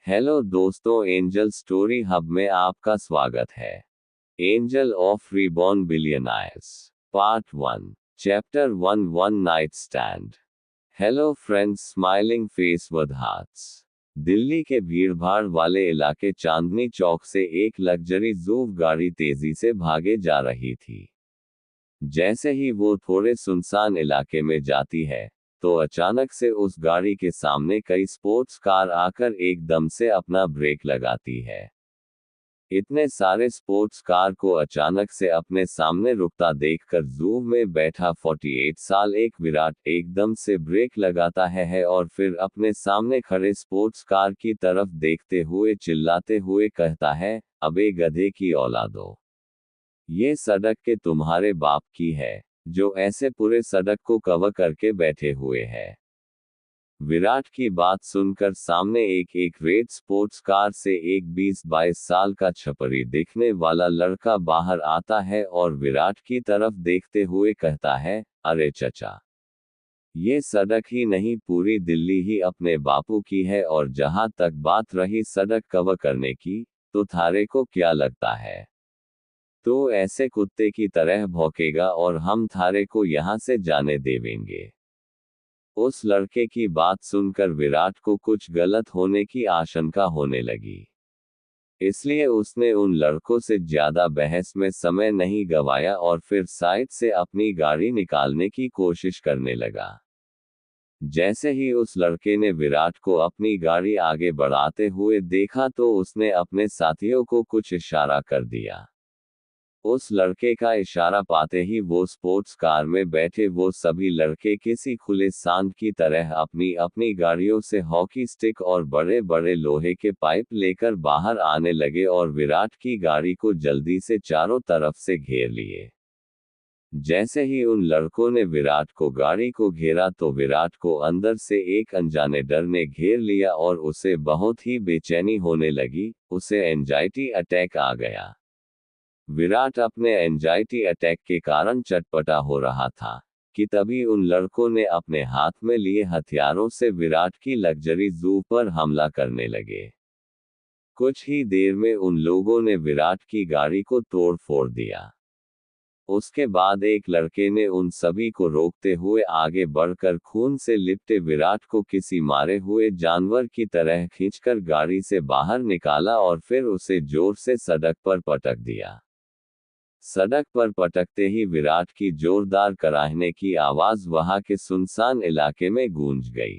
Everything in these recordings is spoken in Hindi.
हेलो दोस्तों, एंजल स्टोरी हब में आपका स्वागत है। Angel of reborn billionaires part 1 chapter 1 one night stand. Hello friends, smiling face with hearts. Delhi के भीड़भाड़ वाले इलाके चांदनी चौक से एक लग्जरी ज़ूव गाड़ी तेजी से भागे जा रही थी। जैसे ही वो थोड़े सुनसान इलाके में जाती है, तो अचानक से उस गाड़ी के सामने कई स्पोर्ट्स कार आकर एकदम से अपना ब्रेक लगाती है। इतने सारे स्पोर्ट्स कार को अचानक से अपने सामने रुकता देखकर ज़ूव में बैठा 48 साल एक विराट एकदम से ब्रेक लगाता है और फिर अपने सामने खड़े स्पोर्ट्स कार की तरफ देखते हुए चिल्लाते हुए कहता है, अबे गधे की औलादो, ये सड़क के तुम्हारे बाप की है, जो ऐसे पूरे सड़क को कवर करके बैठे हुए है। विराट की बात सुनकर सामने एक रेड स्पोर्ट्स कार से एक 20-22 साल का छपरी दिखने वाला लड़का बाहर आता है और विराट की तरफ देखते हुए कहता है, अरे चचा, ये सड़क ही नहीं पूरी दिल्ली ही अपने बापू की है, और जहां तक बात रही सड़क कवर करने की, तो थारे को क्या लगता है, तो ऐसे कुत्ते की तरह भौंकेगा और हम थारे को यहां से जाने देवेंगे। उस लड़के की बात सुनकर विराट को कुछ गलत होने की आशंका होने लगी। इसलिए उसने उन लड़कों से ज्यादा बहस में समय नहीं गवाया और फिर साइड से अपनी गाड़ी निकालने की कोशिश करने लगा। जैसे ही उस लड़के ने विराट को अपनी गाड़ी आगे बढ़ाते हुए देखा तो उसने अपने साथियों को कुछ इशारा कर दिया। उस लड़के का इशारा पाते ही वो स्पोर्ट्स कार में बैठे वो सभी लड़के किसी खुले सांड की तरह अपनी अपनी गाड़ियों से हॉकी स्टिक और बड़े बड़े लोहे के पाइप लेकर बाहर आने लगे और विराट की गाड़ी को जल्दी से चारों तरफ से घेर लिए। जैसे ही उन लड़कों ने विराट को गाड़ी को घेरा तो विराट को अंदर से एक अनजाने डर ने घेर लिया और उसे बहुत ही बेचैनी होने लगी, उसे एंजाइटी अटैक आ गया। विराट अपने एंजाइटी अटैक के कारण चटपटा हो रहा था कि तभी उन लड़कों ने अपने हाथ में लिए हथियारों से विराट की लग्जरी ज़ू पर हमला करने लगे। कुछ ही देर में उन लोगों ने विराट की गाड़ी को तोड़ फोड़ दिया। उसके बाद एक लड़के ने उन सभी को रोकते हुए आगे बढ़कर खून से लिपटे विराट को किसी मारे हुए जानवर की तरह खींचकर गाड़ी से बाहर निकाला और फिर उसे जोर से सड़क पर पटक दिया। सड़क पर पटकते ही विराट की जोरदार कराहने की आवाज वहां के सुनसान इलाके में गूंज गई।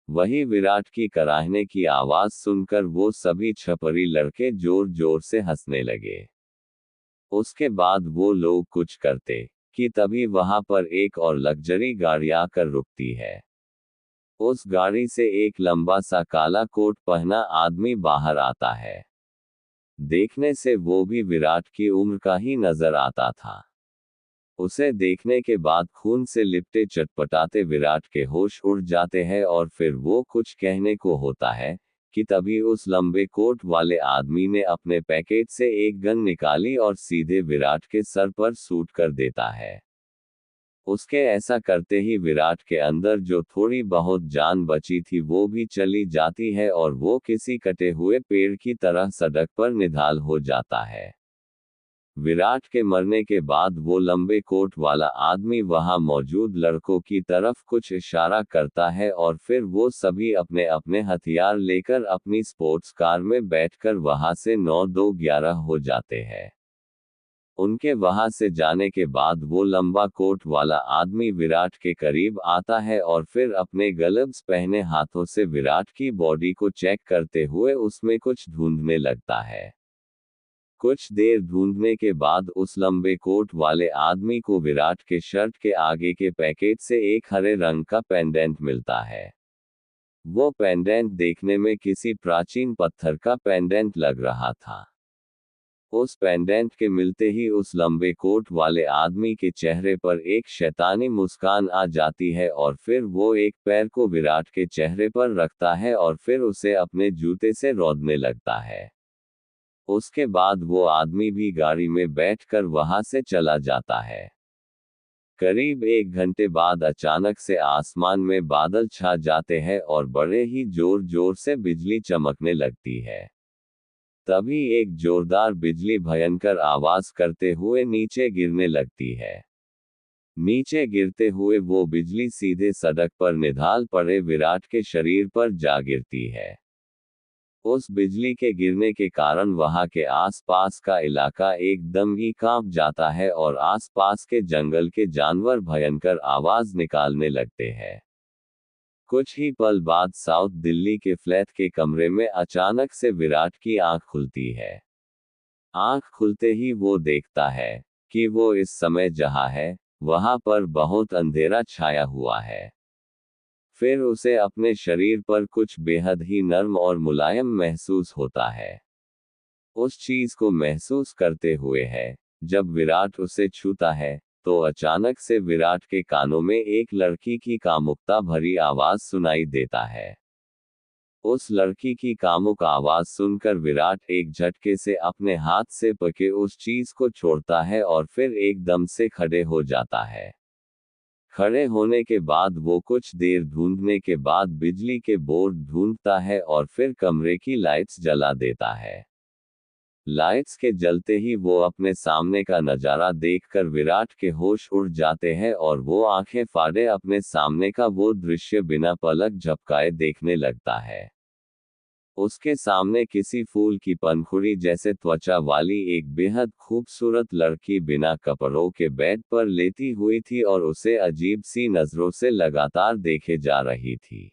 वही विराट की कराहने की आवाज सुनकर वो सभी छपरी लड़के जोर जोर से हंसने लगे। उसके बाद वो लोग कुछ करते कि तभी वहां पर एक और लग्जरी गाड़ी आकर रुकती है। उस गाड़ी से एक लंबा सा काला कोट पहना आदमी बाहर आता है। देखने से वो भी विराट की उम्र का ही नजर आता था। उसे देखने के बाद खून से लिपटे चटपटाते विराट के होश उड़ जाते हैं और फिर वो कुछ कहने को होता है कि तभी उस लंबे कोट वाले आदमी ने अपने पैकेट से एक गन निकाली और सीधे विराट के सर पर शूट कर देता है। उसके ऐसा करते ही विराट के अंदर जो थोड़ी बहुत जान बची थी वो भी चली जाती है और वो किसी कटे हुए पेड़ की तरह सड़क पर निढाल हो जाता है। विराट के मरने के बाद वो लंबे कोट वाला आदमी वहां मौजूद लड़कों की तरफ कुछ इशारा करता है और फिर वो सभी अपने अपने हथियार लेकर अपनी स्पोर्ट्स कार में बैठकर वहां से 9-2-11 हो जाते हैं। उनके वहां से जाने के बाद वो लंबा कोट वाला आदमी विराट के करीब आता है और फिर अपने ग्लव्स पहने हाथों से विराट की बॉडी को चेक करते हुए उसमें कुछ ढूंढने लगता है। कुछ देर ढूंढने के बाद उस लंबे कोट वाले आदमी को विराट के शर्ट के आगे के पैकेट से एक हरे रंग का पेंडेंट मिलता है। वो पेंडेंट देखने में किसी प्राचीन पत्थर का पेंडेंट लग रहा था। उस पेंडेंट के मिलते ही उस लंबे कोट वाले आदमी के चेहरे पर एक शैतानी मुस्कान आ जाती है और फिर वो एक पैर को विराट के चेहरे पर रखता है और फिर उसे अपने जूते से रौंदने लगता है। उसके बाद वो आदमी भी गाड़ी में बैठकर वहां से चला जाता है। करीब 1 घंटे बाद अचानक से आसमान में बादल छा जाते हैं और बड़े ही जोर जोर से बिजली चमकने लगती है। तभी एक जोरदार बिजली भयंकर आवाज करते हुए नीचे गिरने लगती है। नीचे गिरते हुए वो बिजली सीधे सड़क पर निढाल पड़े विराट के शरीर पर जा गिरती है। उस बिजली के गिरने के कारण वहां के आसपास का इलाका एकदम ही कांप जाता है और आसपास के जंगल के जानवर भयंकर आवाज निकालने लगते हैं। कुछ ही पल बाद साउथ दिल्ली के फ्लैट के कमरे में अचानक से विराट की आंख खुलती है। आंख खुलते ही वो देखता है कि वो इस समय जहां है, वहां पर बहुत अंधेरा छाया हुआ है। फिर उसे अपने शरीर पर कुछ बेहद ही नर्म और मुलायम महसूस होता है। उस चीज को महसूस करते हुए है, जब विराट उसे छूता है, तो अचानक से विराट के कानों में एक लड़की की कामुकता भरी आवाज सुनाई देता है। उस लड़की की कामुक आवाज सुनकर विराट एक झटके से अपने हाथ से पके उस चीज को छोड़ता है और फिर एकदम से खड़े हो जाता है। खड़े होने के बाद वो कुछ देर ढूंढने के बाद बिजली के बोर्ड ढूंढता है और फिर कमरे की लाइट्स जला देता है। लाइट्स के जलते ही वो अपने सामने का नजारा देखकर विराट के होश उड़ जाते हैं और वो आंखें फाड़े अपने सामने का वो दृश्य बिना पलक झपकाए देखने लगता है। उसके सामने किसी फूल की पंखुड़ी जैसे त्वचा वाली एक बेहद खूबसूरत लड़की बिना कपड़ों के बेड पर लेटी हुई थी और उसे अजीब सी नजरों से लगातार देखे जा रही थी।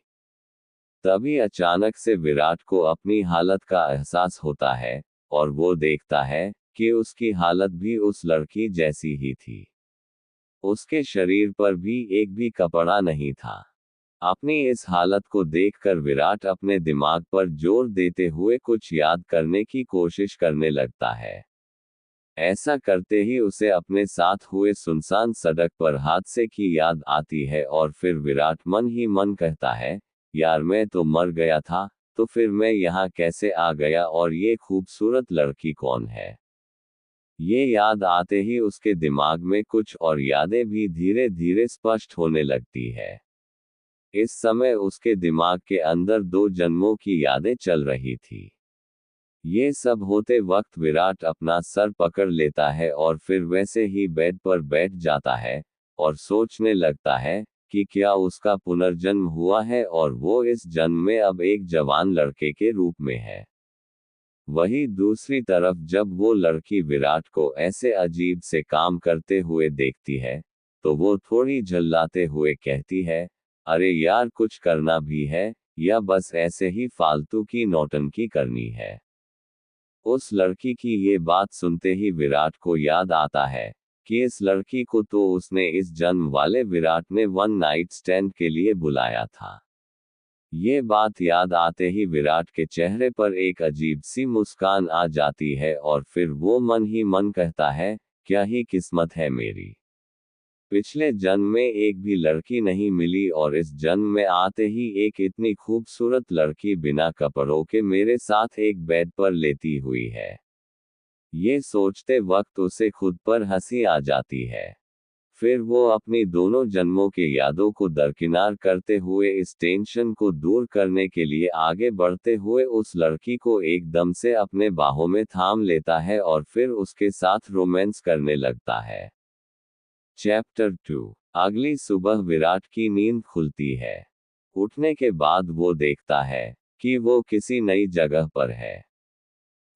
तभी अचानक से विराट को अपनी हालत का एहसास होता है और वो देखता है कि उसकी हालत भी उस लड़की जैसी ही थी। उसके शरीर पर भी एक भी कपड़ा नहीं था। अपनी इस हालत को देखकर विराट अपने दिमाग पर जोर देते हुए कुछ याद करने की कोशिश करने लगता है। ऐसा करते ही उसे अपने साथ हुए सुनसान सड़क पर हादसे की याद आती है और फिर विराट मन ही मन कहता है, यार मैं तो मर गया था, तो फिर मैं यहाँ कैसे आ गया और ये खूबसूरत लड़की कौन है। ये याद आते ही उसके दिमाग में कुछ और यादें भी धीरे धीरे स्पष्ट होने लगती है। इस समय उसके दिमाग के अंदर 2 जन्मों की यादें चल रही थी। ये सब होते वक्त विराट अपना सर पकड़ लेता है और फिर वैसे ही बेड पर बैठ जाता है और सोचने लगता है कि क्या उसका पुनर्जन्म हुआ है और वो इस जन्म में अब एक जवान लड़के के रूप में है। वहीं दूसरी तरफ जब वो लड़की विराट को ऐसे अजीब से काम करते हुए देखती है, तो वो थोड़ी झल्लाते हुए कहती है, अरे यार कुछ करना भी है, या बस ऐसे ही फालतू की नौटंकी करनी है। उस लड़की की ये बात सुनते ही विराट को याद आता है कि इस लड़की को तो उसने इस जन्म वाले विराट ने वन नाइट स्टैंड के लिए बुलाया था। ये बात याद आते ही विराट के चेहरे पर एक अजीब सी मुस्कान आ जाती है और फिर वो मन ही मन कहता है, क्या ही किस्मत है मेरी। पिछले जन्म में एक भी लड़की नहीं मिली और इस जन्म में आते ही एक इतनी खूबसूरत लड़की बिना कपड़ों के मेरे साथ एक बेड पर लेटी हुई है। ये सोचते वक्त उसे खुद पर हंसी आ जाती है। फिर वो अपनी दोनों जन्मों के यादों को दरकिनार करते हुए इस टेंशन को दूर करने के लिए आगे बढ़ते हुए उस लड़की को एकदम से अपने बाहों में थाम लेता है और फिर उसके साथ रोमांस करने लगता है। चैप्टर 2। अगली सुबह विराट की नींद खुलती है। उठने के बाद वो देखता है कि वो किसी नई जगह पर है।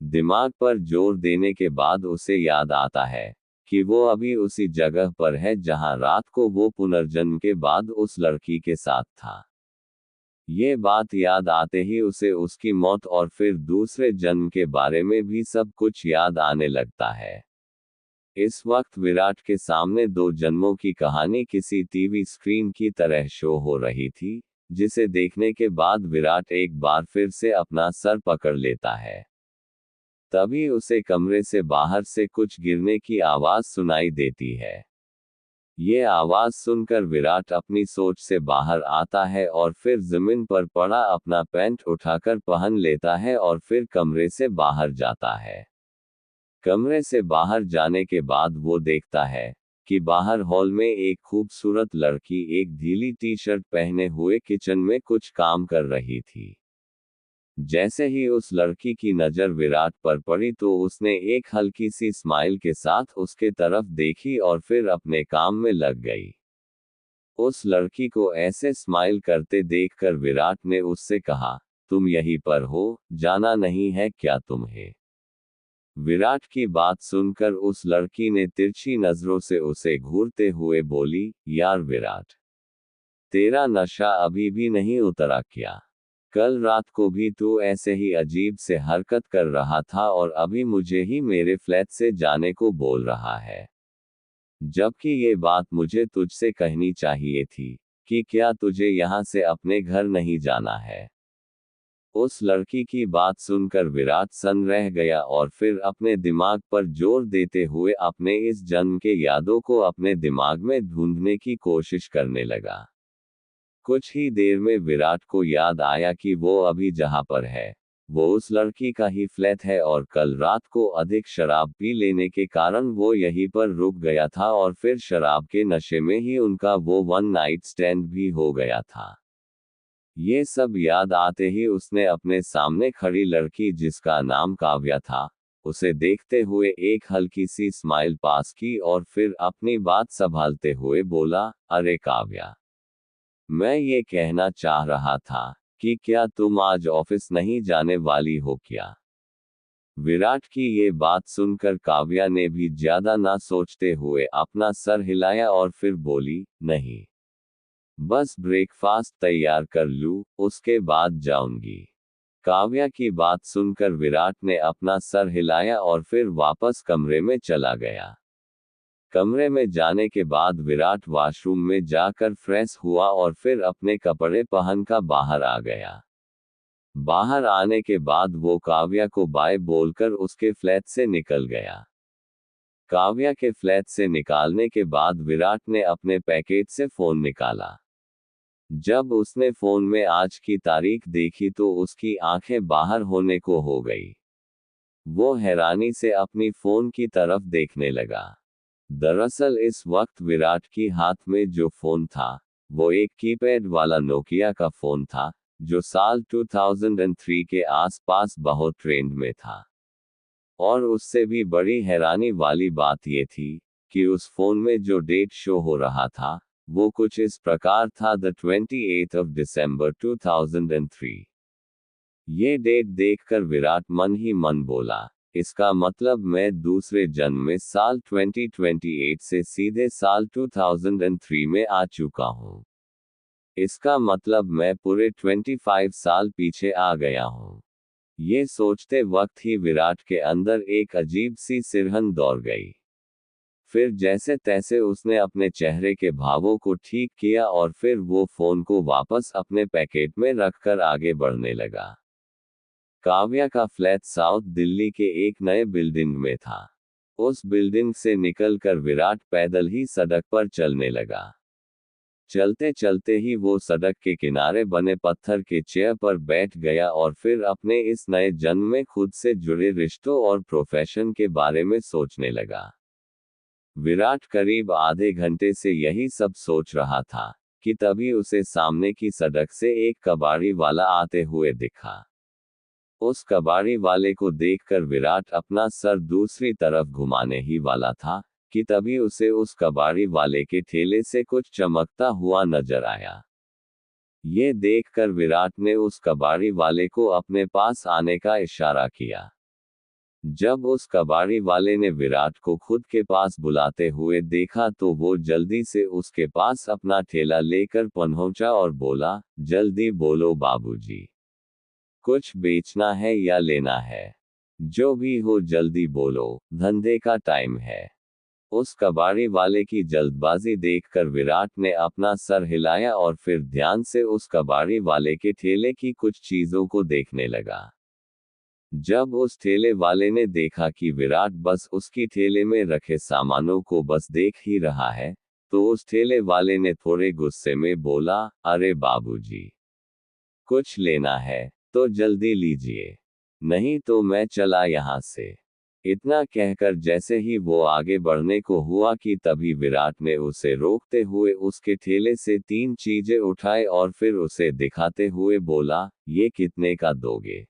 दिमाग पर जोर देने के बाद उसे याद आता है कि वो अभी उसी जगह पर है जहां रात को वो पुनर्जन्म के बाद उस लड़की के साथ था। ये बात याद आते ही उसे उसकी मौत और फिर दूसरे जन्म के बारे में भी सब कुछ याद आने लगता है। इस वक्त विराट के सामने 2 जन्मों की कहानी किसी टीवी स्क्रीन की तरह शो हो रही थी, जिसे देखने के बाद विराट एक बार फिर से अपना सर पकड़ लेता है। तभी उसे कमरे से बाहर से कुछ गिरने की आवाज सुनाई देती है। ये आवाज सुनकर विराट अपनी सोच से बाहर आता है और फिर जमीन पर पड़ा अपना पैंट उठाकर पहन लेता है और फिर कमरे से बाहर जाता है। कमरे से बाहर जाने के बाद वो देखता है कि बाहर हॉल में एक खूबसूरत लड़की एक ढीली टी शर्ट पहने हुए किचन में कुछ काम कर रही थी। जैसे ही उस लड़की की नज़र विराट पर पड़ी तो उसने एक हल्की सी स्माइल के साथ उसके तरफ देखी और फिर अपने काम में लग गई। उस लड़की को ऐसे स्माइल करते देखकर विराट ने उससे कहा, तुम यहीं पर हो, जाना नहीं है क्या तुम्हें? विराट की बात सुनकर उस लड़की ने तिरछी नजरों से उसे घूरते हुए बोली, यार विराट, तेरा नशा अभी भी नहीं उतरा क्या? कल रात को भी तू ऐसे ही अजीब से हरकत कर रहा था और अभी मुझे ही मेरे फ्लैट से जाने को बोल रहा है। जबकि ये बात मुझे तुझसे कहनी चाहिए थी कि क्या तुझे यहाँ से अपने घर नहीं जाना है? उस लड़की की बात सुनकर विराट सन रह गया और फिर अपने दिमाग पर जोर देते हुए अपने इस जन्म के यादों को अपने दिमाग में ढूंढने की कोशिश करने लगा। कुछ ही देर में विराट को याद आया कि वो अभी जहाँ पर है, वो उस लड़की का ही फ्लैट है और कल रात को अधिक शराब पी लेने के कारण वो यहीं पर रुक गया था और फिर शराब के नशे में ही उनका वो वन नाइट स्टैंड भी हो गया था। ये सब याद आते ही उसने अपने सामने खड़ी लड़की जिसका नाम काव्या था, उसे देखते हुए एक हल्की सी स्माइल पास की और फिर अपनी बात संभालते हुए बोला, अरे काव्या, मैं ये कहना चाह रहा था कि क्या तुम आज ऑफिस नहीं जाने वाली हो क्या? विराट की ये बात सुनकर काव्या ने भी ज्यादा ना सोचते हुए अपना सर हिलाया और फिर बोली, नहीं, बस ब्रेकफास्ट तैयार कर लूं, उसके बाद जाऊंगी। काव्या की बात सुनकर विराट ने अपना सर हिलाया और फिर वापस कमरे में चला गया। कमरे में जाने के बाद विराट वॉशरूम में जाकर फ्रेश हुआ और फिर अपने कपड़े पहनकर बाहर आ गया। बाहर आने के बाद वो काव्या को बाय बोलकर उसके फ्लैट से निकल गया। काव्या के फ्लैट से निकालने के बाद विराट ने अपने पैकेट से फोन निकाला। जब उसने फोन में आज की तारीख देखी तो उसकी आंखें बाहर होने को हो गई। वो हैरानी से अपनी फोन की तरफ देखने लगा। दरअसल इस वक्त विराट की हाथ में जो फोन था, वो एक कीपैड वाला नोकिया का फोन था, जो साल 2003 के आसपास बहुत ट्रेंड में था। और उससे भी बड़ी हैरानी वाली बात ये थी कि उस फोन में जो डेट शो हो रहा था, वो कुछ इस प्रकार था, द 28th of December 2003। ये डेट देखकर विराट मन ही मन बोला, इसका मतलब मैं दूसरे जन्म में साल 2028 से सीधे साल 2003 में आ चुका हूँ। इसका मतलब मैं पूरे 25 साल पीछे आ गया हूँ। ये सोचते वक्त ही विराट के अंदर एक अजीब सी सिरहन दौड़ गई। फिर जैसे तैसे उसने अपने चेहरे के भावों को ठीक किया और फिर वो फोन को वापस अपने पैकेट में रखकर आगे बढ़ने लगा। काव्या का फ्लैट साउथ दिल्ली के एक नए बिल्डिंग में था। उस बिल्डिंग से निकलकर विराट पैदल ही सड़क पर चलने लगा। चलते चलते ही वो सड़क के किनारे बने पत्थर के चेयर पर बैठ गया और फिर अपने इस नए जन्म में खुद से जुड़े रिश्तों और प्रोफेशन के बारे में सोचने लगा। विराट करीब आधे घंटे से यही सब सोच रहा था कि तभी उसे सामने की सड़क से एक कबाड़ी वाला आते हुए दिखा। उस कबाड़ी वाले को देखकर विराट अपना सर दूसरी तरफ घुमाने ही वाला था कि तभी उसे उस कबाड़ी वाले के ठेले से कुछ चमकता हुआ नजर आया। ये देखकर विराट ने उस कबाड़ी वाले को अपने पास आने का इशारा किया। जब उस कबाड़ी वाले ने विराट को खुद के पास बुलाते हुए देखा तो वो जल्दी से उसके पास अपना ठेला लेकर पहुंचा और बोला, जल्दी बोलो बाबूजी, कुछ बेचना है या लेना है? जो भी हो जल्दी बोलो, धंधे का टाइम है। उस कबाड़ी वाले की जल्दबाजी देखकर विराट ने अपना सर हिलाया और फिर ध्यान से उस कबाड़ी वाले के ठेले की कुछ चीजों को देखने लगा। जब उस ठेले वाले ने देखा कि विराट बस उसकी ठेले में रखे सामानों को बस देख ही रहा है, तो उस ठेले वाले ने थोड़े गुस्से में बोला, अरे बाबूजी, कुछ लेना है तो जल्दी लीजिए, नहीं तो मैं चला यहाँ से। इतना कहकर जैसे ही वो आगे बढ़ने को हुआ कि तभी विराट ने उसे रोकते हुए उसके ठेले से 3 चीजें उठाए और फिर उसे दिखाते हुए बोला, ये कितने का दोगे?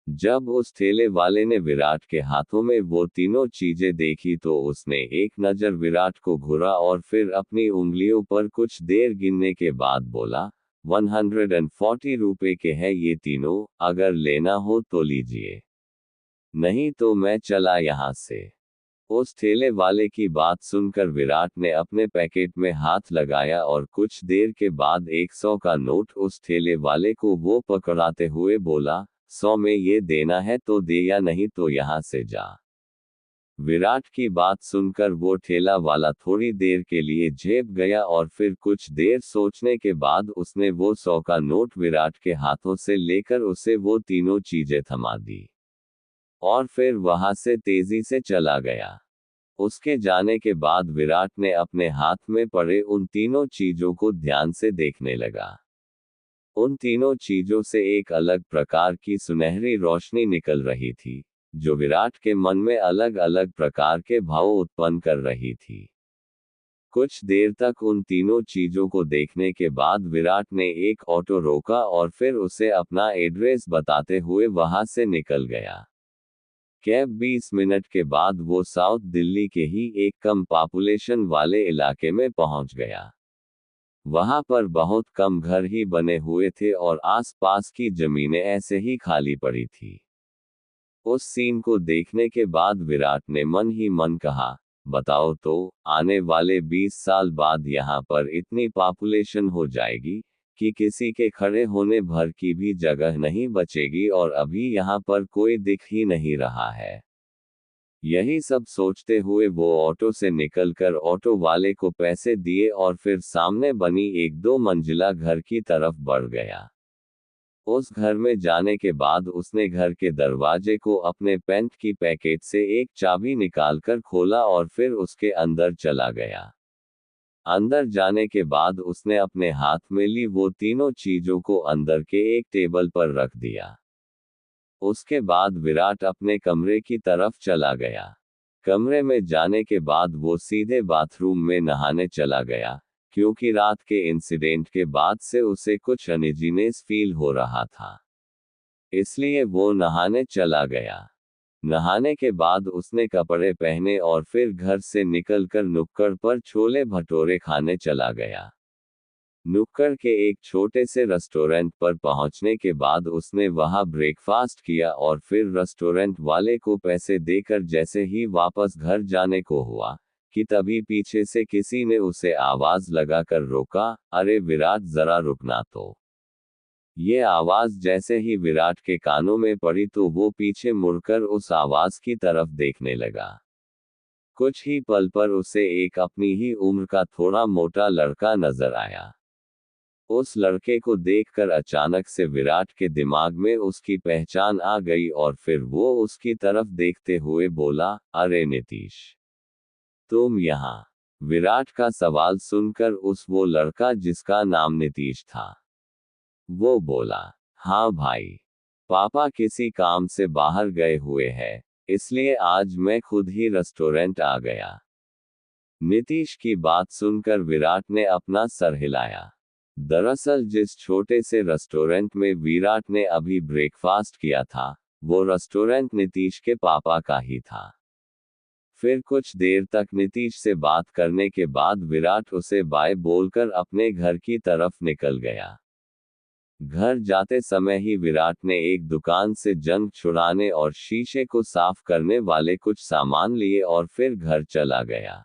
जब उस ठेले वाले ने विराट के हाथों में वो तीनों चीजें देखी तो उसने एक नजर विराट को घूरा और फिर अपनी उंगलियों पर कुछ देर गिनने के बाद बोला, 140 रुपए के हैं ये तीनों, अगर लेना हो तो लीजिए, नहीं तो मैं चला यहां से। उस ठेले वाले की बात सुनकर विराट ने अपने पैकेट में हाथ लगाया और कुछ देर के बाद 100 का नोट उस ठेले वाले को वो पकड़ाते हुए बोला, 100 में ये देना है तो दे या नहीं तो यहां से जा। विराट की बात सुनकर वो ठेला वाला थोड़ी देर के लिए झेप गया और फिर कुछ देर सोचने के बाद उसने वो 100 का नोट विराट के हाथों से लेकर उसे वो तीनों चीजें थमा दी और फिर वहां से तेजी से चला गया। उसके जाने के बाद विराट ने अपने हाथ में पड़े उन तीनों चीजों को ध्यान से देखने लगा। उन तीनों चीजों से एक अलग प्रकार की सुनहरी रोशनी निकल रही थी, जो विराट के मन में अलग अलग प्रकार के भाव उत्पन्न कर रही थी। कुछ देर तक उन तीनों चीजों को देखने के बाद विराट ने एक ऑटो रोका और फिर उसे अपना एड्रेस बताते हुए वहां से निकल गया। कैब 20 मिनट के बाद वो साउथ दिल्ली के ही एक कम पॉपुलेशन वाले इलाके में पहुंच गया। वहां पर बहुत कम घर ही बने हुए थे और आसपास की जमीनें ऐसे ही खाली पड़ी थी। उस सीन को देखने के बाद विराट ने मन ही मन कहा, बताओ तो, आने वाले 20 साल बाद यहाँ पर इतनी पॉपुलेशन हो जाएगी कि किसी के खड़े होने भर की भी जगह नहीं बचेगी और अभी यहाँ पर कोई दिख ही नहीं रहा है। यही सब सोचते हुए वो ऑटो से निकलकर ऑटो वाले को पैसे दिए और फिर सामने बनी एक 2 मंजिला घर की तरफ बढ़ गया। उस घर में जाने के बाद उसने घर के दरवाजे को अपने पैंट की पैकेट से एक चाबी निकालकर खोला और फिर उसके अंदर चला गया। अंदर जाने के बाद उसने अपने हाथ में ली वो तीनों चीजों को अंदर के एक टेबल पर रख दिया। उसके बाद विराट अपने कमरे की तरफ चला गया। कमरे में जाने के बाद वो सीधे बाथरूम में नहाने चला गया, क्योंकि रात के इंसिडेंट के बाद से उसे कुछ अनइजीनेस फील हो रहा था, इसलिए वो नहाने चला गया। नहाने के बाद उसने कपड़े पहने और फिर घर से निकलकर नुक्कड़ पर छोले भटूरे खाने चला गया। नुक्कड़ के एक छोटे से रेस्टोरेंट पर पहुंचने के बाद उसने वहां ब्रेकफास्ट किया और फिर रेस्टोरेंट वाले को पैसे देकर जैसे ही वापस घर जाने को हुआ कि तभी पीछे से किसी ने उसे आवाज लगाकर रोका, अरे विराट जरा रुकना तो। ये आवाज जैसे ही विराट के कानों में पड़ी तो वो पीछे मुड़कर उस आवाज की तरफ देखने लगा। कुछ ही पल पर उसे एक अपनी ही उम्र का थोड़ा मोटा लड़का नजर आया। उस लड़के को देखकर अचानक से विराट के दिमाग में उसकी पहचान आ गई और फिर वो उसकी तरफ देखते हुए बोला, अरे नीतीश, तुम यहाँ? विराट का सवाल सुनकर वो लड़का जिसका नाम नीतीश था, वो बोला, हाँ भाई, पापा किसी काम से बाहर गए हुए हैं, इसलिए आज मैं खुद ही रेस्टोरेंट आ गया। नीतीश की बात सुनकर विराट ने अपना सर हिलाया। दरअसल जिस छोटे से रेस्टोरेंट में विराट ने अभी ब्रेकफास्ट किया था, वो रेस्टोरेंट नीतीश के पापा का ही था। फिर कुछ देर तक नीतीश से बात करने के बाद विराट उसे बाय बोलकर अपने घर की तरफ निकल गया। घर जाते समय ही विराट ने एक दुकान से जंग छुड़ाने और शीशे को साफ करने वाले कुछ सामान लिए और फिर घर चला गया।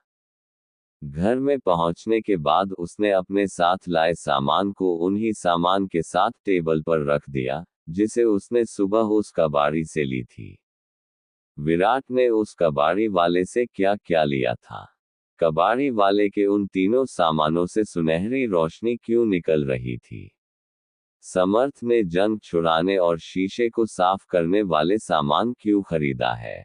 घर में पहुंचने के बाद उसने अपने साथ लाए सामान को उन्हीं सामान के साथ टेबल पर रख दिया, जिसे उसने सुबह उस कबाड़ी से ली थी। विराट ने उस कबाड़ी वाले से क्या क्या लिया था? कबाड़ी वाले के उन तीनों सामानों से सुनहरी रोशनी क्यों निकल रही थी? समर्थ ने जंग छुड़ाने और शीशे को साफ करने वाले सामान क्यों खरीदा है?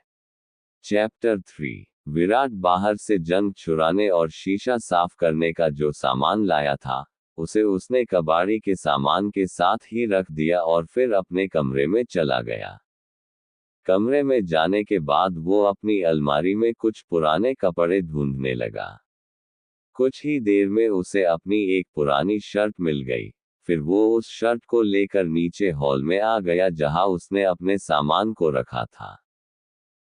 चैप्टर 3। विराट बाहर से जंग छुड़ाने और शीशा साफ करने का जो सामान लाया था, उसे उसने कबाड़ी के सामान के साथ ही रख दिया और फिर अपने कमरे में चला गया। कमरे में जाने के बाद वो अपनी अलमारी में कुछ पुराने कपड़े ढूंढने लगा। कुछ ही देर में उसे अपनी एक पुरानी शर्ट मिल गई। फिर वो उस शर्ट को लेकर नीचे हॉल में आ गया जहां उसने अपने सामान को रखा था।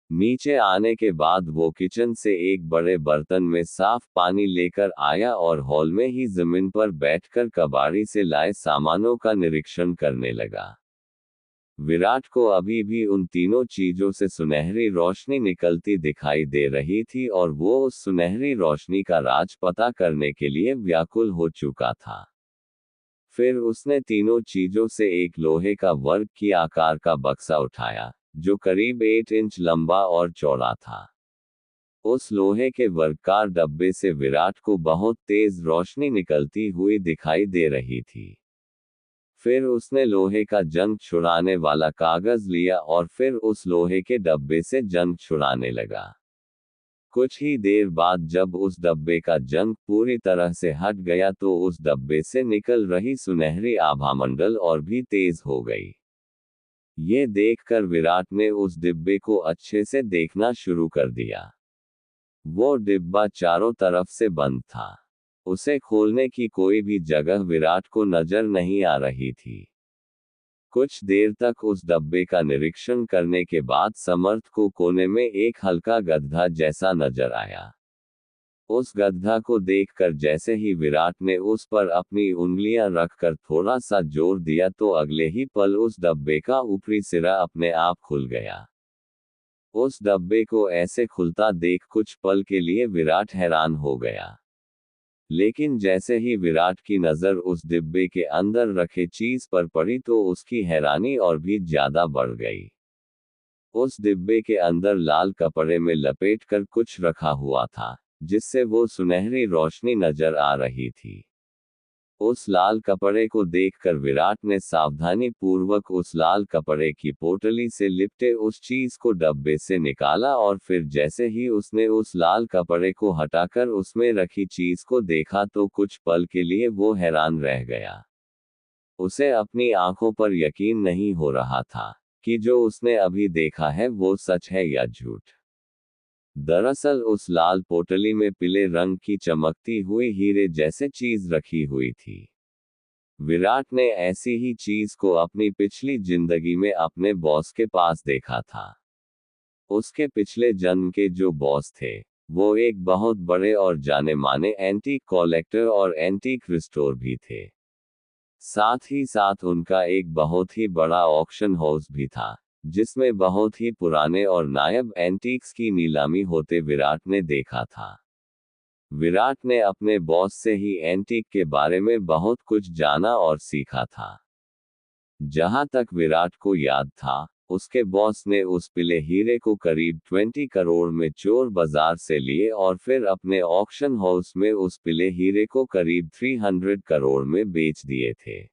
नीचे आने के बाद वो किचन से एक बड़े बर्तन में साफ पानी लेकर आया और हॉल में ही जमीन पर बैठकर कबाड़ी से लाए सामानों का निरीक्षण करने लगा। विराट को अभी भी उन तीनों चीजों से सुनहरी रोशनी निकलती दिखाई दे रही थी और वो उस सुनहरी रोशनी का राज पता करने के लिए व्याकुल हो चुका था। फिर उसने तीनों चीजों से एक लोहे का वर्ग की आकार का बक्सा उठाया, जो करीब 8 इंच लंबा और चौड़ा था। उस लोहे के वर्गाकार डब्बे से विराट को बहुत तेज रोशनी निकलती हुई दिखाई दे रही थी। फिर उसने लोहे का जंग छुड़ाने वाला कागज लिया और फिर उस लोहे के डब्बे से जंग छुड़ाने लगा। कुछ ही देर बाद जब उस डब्बे का जंग पूरी तरह से हट गया तो उस डब्बे से निकल रही सुनहरी आभामंडल और भी तेज हो गई। ये देखकर विराट ने उस डिब्बे को अच्छे से देखना शुरू कर दिया। वो डिब्बा चारों तरफ से बंद था। उसे खोलने की कोई भी जगह विराट को नजर नहीं आ रही थी। कुछ देर तक उस डब्बे का निरीक्षण करने के बाद समर्थ को कोने में एक हल्का गड्ढा जैसा नजर आया। उस गड्ढा को देखकर जैसे ही विराट ने उस पर अपनी उंगलियां रखकर थोड़ा सा जोर दिया तो अगले ही पल उस डब्बे का ऊपरी सिरा अपने आप खुल गया। उस डब्बे को ऐसे खुलता देख कुछ पल के लिए विराट हैरान हो गया। लेकिन जैसे ही विराट की नज़र उस डिब्बे के अंदर रखे चीज पर पड़ी तो उसकी हैरानी और भी ज्यादा बढ़ गई। उस डिब्बे के अंदर लाल कपड़े में लपेटकर कुछ रखा हुआ था, जिससे वो सुनहरी रोशनी नजर आ रही थी। उस लाल कपड़े को देखकर विराट ने सावधानी पूर्वक उस लाल कपड़े की पोटली से लिपटे उस चीज को डब्बे से निकाला और फिर जैसे ही उसने उस लाल कपड़े को हटाकर उसमें रखी चीज को देखा तो कुछ पल के लिए वो हैरान रह गया। उसे अपनी आंखों पर यकीन नहीं हो रहा था कि जो उसने अभी देखा है वो सच है या झूठ। दरअसल उस लाल पोटली में पीले रंग की चमकती हुई हीरे जैसे चीज रखी हुई थी। विराट ने ऐसी ही चीज को अपनी पिछली जिंदगी में अपने बॉस के पास देखा था। उसके पिछले जन्म के जो बॉस थे, वो एक बहुत बड़े और जाने माने एंटीक कलेक्टर और एंटीक रिस्टोर भी थे। साथ ही साथ उनका एक बहुत ही बड़ा ऑक्शन हाउस भी था, जिसमें बहुत ही पुराने और नायाब एंटीक्स की नीलामी होते विराट ने देखा था। विराट ने अपने बॉस से ही एंटीक के बारे में बहुत कुछ जाना और सीखा था। जहां तक विराट को याद था, उसके बॉस ने उस पीले हीरे को करीब 20 करोड़ में चोर बाजार से लिए और फिर अपने ऑक्शन हाउस में उस पीले हीरे को करीब 300 करोड़ में बेच दिए थे।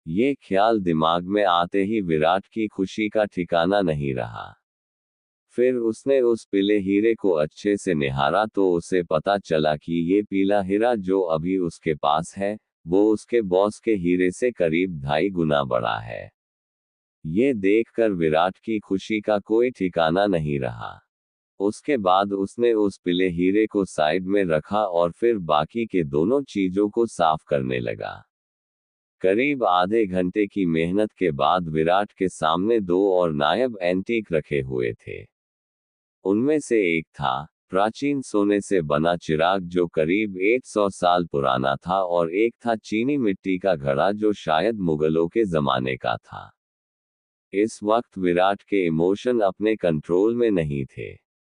ये ख्याल दिमाग में आते ही विराट की खुशी का ठिकाना नहीं रहा। फिर उसने उस पीले हीरे को अच्छे से निहारा तो उसे पता चला कि ये पीला हीरा जो अभी उसके पास है, वो उसके बॉस के हीरे से करीब 2.5 गुना बड़ा है। ये देखकर विराट की खुशी का कोई ठिकाना नहीं रहा। उसके बाद उसने उस पीले हीरे को साइड में रखा और फिर बाकी के दोनों चीजों को साफ करने लगा। करीब आधे घंटे की मेहनत के बाद विराट के सामने 2 और नायाब एंटीक रखे हुए थे। उनमें से एक था प्राचीन सोने से बना चिराग जो करीब 100 साल पुराना था और एक था चीनी मिट्टी का घड़ा जो शायद मुगलों के जमाने का था। इस वक्त विराट के इमोशन अपने कंट्रोल में नहीं थे।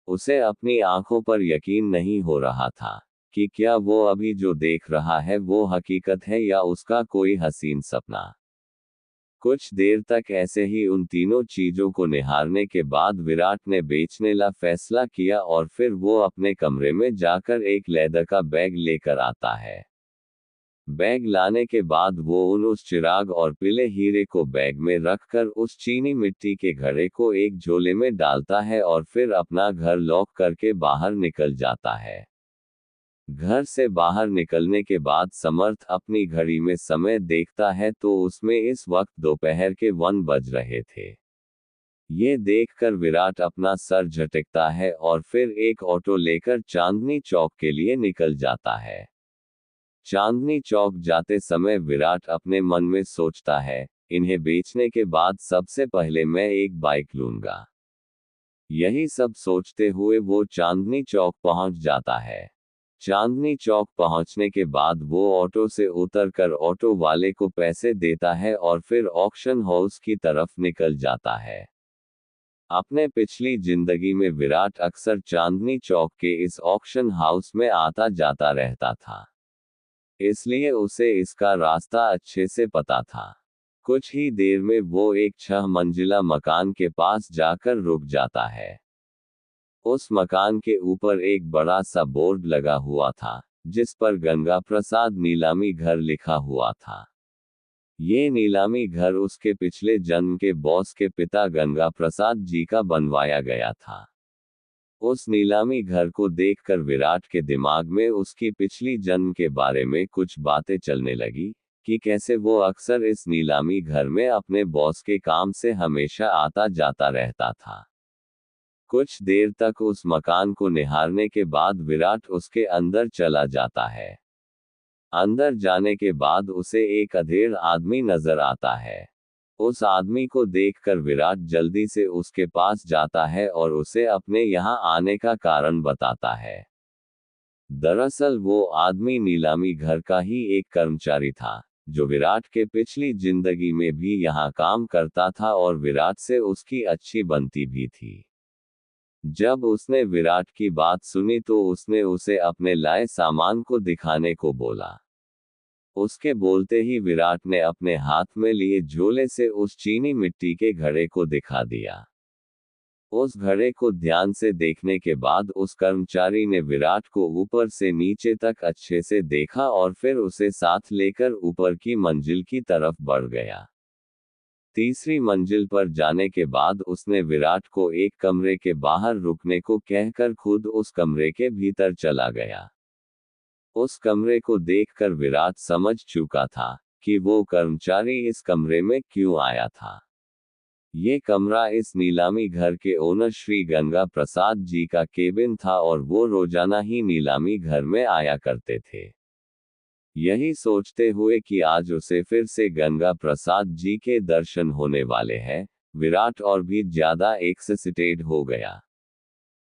उसे अपनी आंखों पर यकीन नहीं हो रहा था कि क्या वो अभी जो देख रहा है वो हकीकत है या उसका कोई हसीन सपना। कुछ देर तक ऐसे ही उन तीनों चीजों को निहारने के बाद विराट ने बेचने का फैसला किया और फिर वो अपने कमरे में जाकर एक लेदर का बैग लेकर आता है। बैग लाने के बाद वो उस चिराग और पीले हीरे को बैग में रखकर उस चीनी मिट्टी के घड़े को एक झोले में डालता है और फिर अपना घर लॉक करके बाहर निकल जाता है। घर से बाहर निकलने के बाद समर्थ अपनी घड़ी में समय देखता है तो उसमें इस वक्त दोपहर के 1 बज रहे थे। ये देखकर विराट अपना सर झटकता है और फिर एक ऑटो लेकर चांदनी चौक के लिए निकल जाता है। चांदनी चौक जाते समय विराट अपने मन में सोचता है, इन्हें बेचने के बाद सबसे पहले मैं एक बाइक लूंगा। यही सब सोचते हुए वो चांदनी चौक पहुंच जाता है। चांदनी चौक पहुंचने के बाद वो ऑटो से उतरकर ऑटो वाले को पैसे देता है और फिर ऑक्शन हाउस की तरफ निकल जाता है। अपने पिछली जिंदगी में विराट अक्सर चांदनी चौक के इस ऑक्शन हाउस में आता जाता रहता था, इसलिए उसे इसका रास्ता अच्छे से पता था। कुछ ही देर में वो एक 6 मंजिला मकान के पास जाकर रुक जाता है। उस मकान के ऊपर एक बड़ा सा बोर्ड लगा हुआ था, जिस पर गंगा प्रसाद नीलामी घर लिखा हुआ था। ये नीलामी घर उसके पिछले जन्म के बॉस के पिता गंगा प्रसाद जी का बनवाया गया था। उस नीलामी घर को देखकर विराट के दिमाग में उसकी पिछली जन्म के बारे में कुछ बातें चलने लगी, कि कैसे वो अक्सर इस नीलामी घर में अपने बॉस के काम से हमेशा आता जाता रहता था। कुछ देर तक उस मकान को निहारने के बाद विराट उसके अंदर चला जाता है। अंदर जाने के बाद उसे एक अधेड़ आदमी नजर आता है। उस आदमी को देखकर विराट जल्दी से उसके पास जाता है और उसे अपने यहाँ आने का कारण बताता है। दरअसल वो आदमी नीलामी घर का ही एक कर्मचारी था, जो विराट के पिछली जिंदगी में भी यहाँ काम करता था और विराट से उसकी अच्छी बनती भी थी। जब उसने विराट की बात सुनी तो उसने उसे अपने लाए सामान को दिखाने को बोला। उसके बोलते ही विराट ने अपने हाथ में लिए झोले से उस चीनी मिट्टी के घड़े को दिखा दिया। उस घड़े को ध्यान से देखने के बाद उस कर्मचारी ने विराट को ऊपर से नीचे तक अच्छे से देखा और फिर उसे साथ लेकर ऊपर की मंजिल की तरफ बढ़ गया। तीसरी मंजिल पर जाने के बाद उसने विराट को एक कमरे के बाहर रुकने को कहकर खुद उस कमरे के भीतर चला गया। उस कमरे को देखकर विराट समझ चुका था कि वो कर्मचारी इस कमरे में क्यों आया था। ये कमरा इस नीलामी घर के ओनर श्री गंगा प्रसाद जी का केबिन था और वो रोजाना ही नीलामी घर में आया करते थे। यही सोचते हुए कि आज उसे फिर से गंगा प्रसाद जी के दर्शन होने वाले हैं, विराट और भी ज्यादा एक्साइटेड हो गया।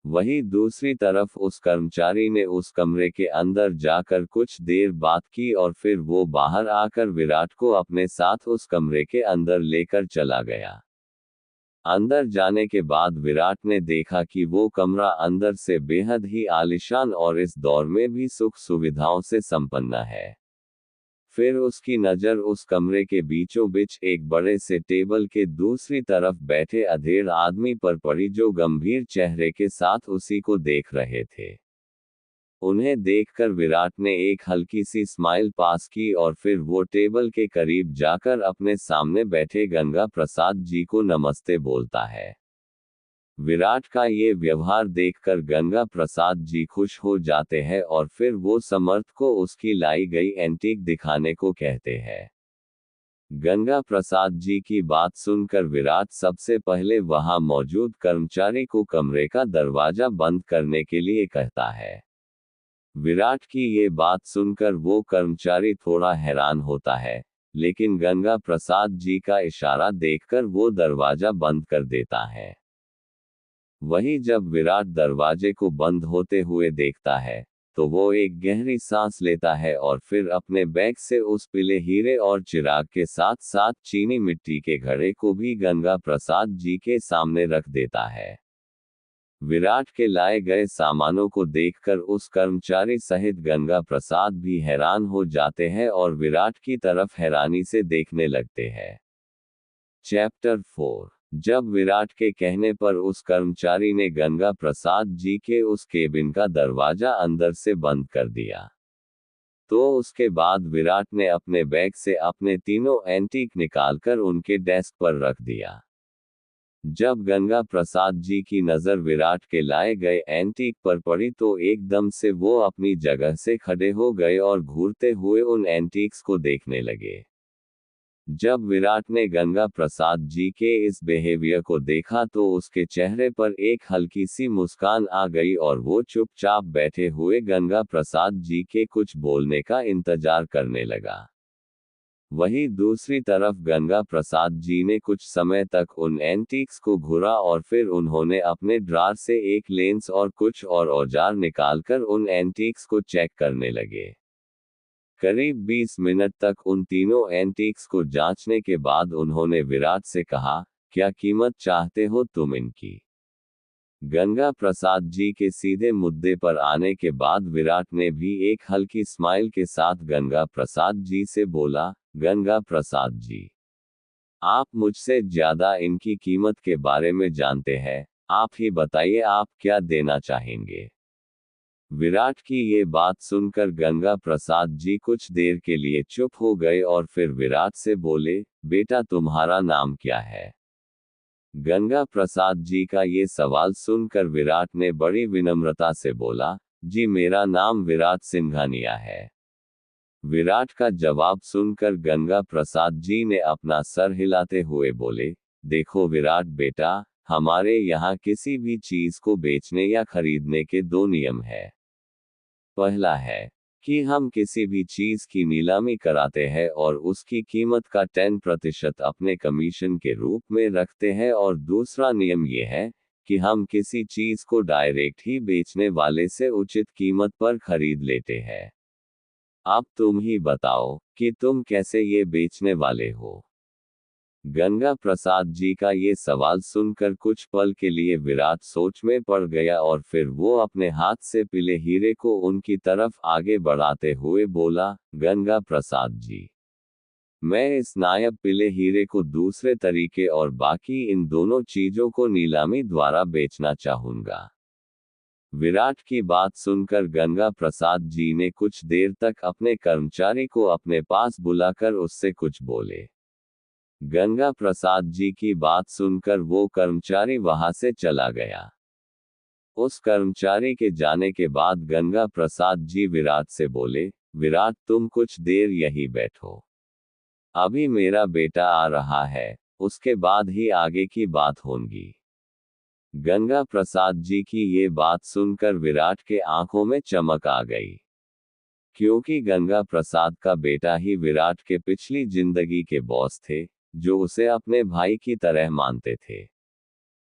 वहीं दूसरी तरफ उस कर्मचारी ने उस कमरे के अंदर जाकर कुछ देर बात की और फिर वो बाहर आकर विराट को अपने साथ उस कमरे के अंदर लेकर चला गया। अंदर जाने के बाद विराट ने देखा कि वो कमरा अंदर से बेहद ही आलीशान और इस दौर में भी सुख सुविधाओं से संपन्न है। फिर उसकी नज़र उस कमरे के बीचों बीच एक बड़े से टेबल के दूसरी तरफ बैठे अधेड़ आदमी पर पड़ी, जो गंभीर चेहरे के साथ उसी को देख रहे थे। उन्हें देखकर विराट ने एक हल्की सी स्माइल पास की और फिर वो टेबल के करीब जाकर अपने सामने बैठे गंगा प्रसाद जी को नमस्ते बोलता है। विराट का ये व्यवहार देखकर गंगा प्रसाद जी खुश हो जाते हैं और फिर वो समर्थ को उसकी लाई गई एंटीक दिखाने को कहते हैं। गंगा प्रसाद जी की बात सुनकर विराट सबसे पहले वहां मौजूद कर्मचारी को कमरे का दरवाजा बंद करने के लिए कहता है। विराट की ये बात सुनकर वो कर्मचारी थोड़ा हैरान होता है, लेकिन गंगा प्रसाद जी का इशारा देखकर वो दरवाजा बंद कर देता है। वहीं जब विराट दरवाजे को बंद होते हुए देखता है, तो वो एक गहरी सांस लेता है और फिर अपने बैग से उस पीले हीरे और चिराग के साथ साथ चीनी मिट्टी के घड़े को भी गंगा प्रसाद जी के सामने रख देता है। विराट के लाए गए सामानों को देखकर उस कर्मचारी सहित गंगा प्रसाद भी हैरान हो जाते हैं और विराट की तरफ हैरानी से देखने लगते हैं। चैप्टर 4। जब विराट के कहने पर उस कर्मचारी ने गंगा प्रसाद जी के उस केबिन का दरवाजा अंदर से बंद कर दिया, तो उसके बाद विराट ने अपने बैग से अपने तीनों एंटीक निकालकर उनके डेस्क पर रख दिया। जब गंगा प्रसाद जी की नज़र विराट के लाए गए एंटीक पर पड़ी तो एकदम से वो अपनी जगह से खड़े हो गए और घूरते हुए उन एंटीक्स को देखने लगे। जब विराट ने गंगा प्रसाद जी के इस बिहेवियर को देखा तो उसके चेहरे पर एक हल्की सी मुस्कान आ गई और वो चुपचाप बैठे हुए गंगा प्रसाद जी के कुछ बोलने का इंतजार करने लगा। वहीं दूसरी तरफ गंगा प्रसाद जी ने कुछ समय तक उन एंटीक्स को घूरा और फिर उन्होंने अपने ड्रार से एक लेंस और कुछ और औजार निकालकर उन एंटीक्स को चेक करने लगे। करीब 20 मिनट तक उन तीनों एंटीक्स को जांचने के बाद उन्होंने विराट से कहा, क्या कीमत चाहते हो तुम इनकी? गंगा प्रसाद जी के सीधे मुद्दे पर आने के बाद विराट ने भी एक हल्की स्माइल के साथ गंगा प्रसाद जी से बोला, गंगा प्रसाद जी, आप मुझसे ज्यादा इनकी कीमत के बारे में जानते हैं, आप ही बताइए आप क्या देना चाहेंगे। विराट की ये बात सुनकर गंगा प्रसाद जी कुछ देर के लिए चुप हो गए और फिर विराट से बोले, बेटा तुम्हारा नाम क्या है? गंगा प्रसाद जी का ये सवाल सुनकर विराट ने बड़ी विनम्रता से बोला, जी मेरा नाम विराट सिंघानिया है। विराट का जवाब सुनकर गंगा प्रसाद जी ने अपना सर हिलाते हुए बोले, देखो विराट बेटा, हमारे यहाँ किसी भी चीज को बेचने या खरीदने के दो नियम है। पहला है कि हम किसी भी चीज की नीलामी कराते हैं और उसकी कीमत का 10% अपने कमीशन के रूप में रखते हैं, और दूसरा नियम ये है कि हम किसी चीज को डायरेक्ट ही बेचने वाले से उचित कीमत पर खरीद लेते हैं। अब तुम ही बताओ कि तुम कैसे ये बेचने वाले हो। गंगा प्रसाद जी का ये सवाल सुनकर कुछ पल के लिए विराट सोच में पड़ गया और फिर वो अपने हाथ से पीले हीरे को उनकी तरफ आगे बढ़ाते हुए बोला, गंगा प्रसाद जी, मैं इस नायाब पीले हीरे को दूसरे तरीके और बाकी इन दोनों चीजों को नीलामी द्वारा बेचना चाहूंगा। विराट की बात सुनकर गंगा प्रसाद जी ने कुछ देर तक अपने कर्मचारी को अपने पास बुलाकर उससे कुछ बोले। गंगा प्रसाद जी की बात सुनकर वो कर्मचारी वहां से चला गया। उस कर्मचारी के जाने के बाद गंगा प्रसाद जी विराट से बोले, विराट तुम कुछ देर यहीं बैठो, अभी मेरा बेटा आ रहा है, उसके बाद ही आगे की बात होगी। गंगा प्रसाद जी की ये बात सुनकर विराट के आंखों में चमक आ गई, क्योंकि गंगा प्रसाद का बेटा ही विराट के पिछली जिंदगी के बॉस थे, जो उसे अपने भाई की तरह मानते थे।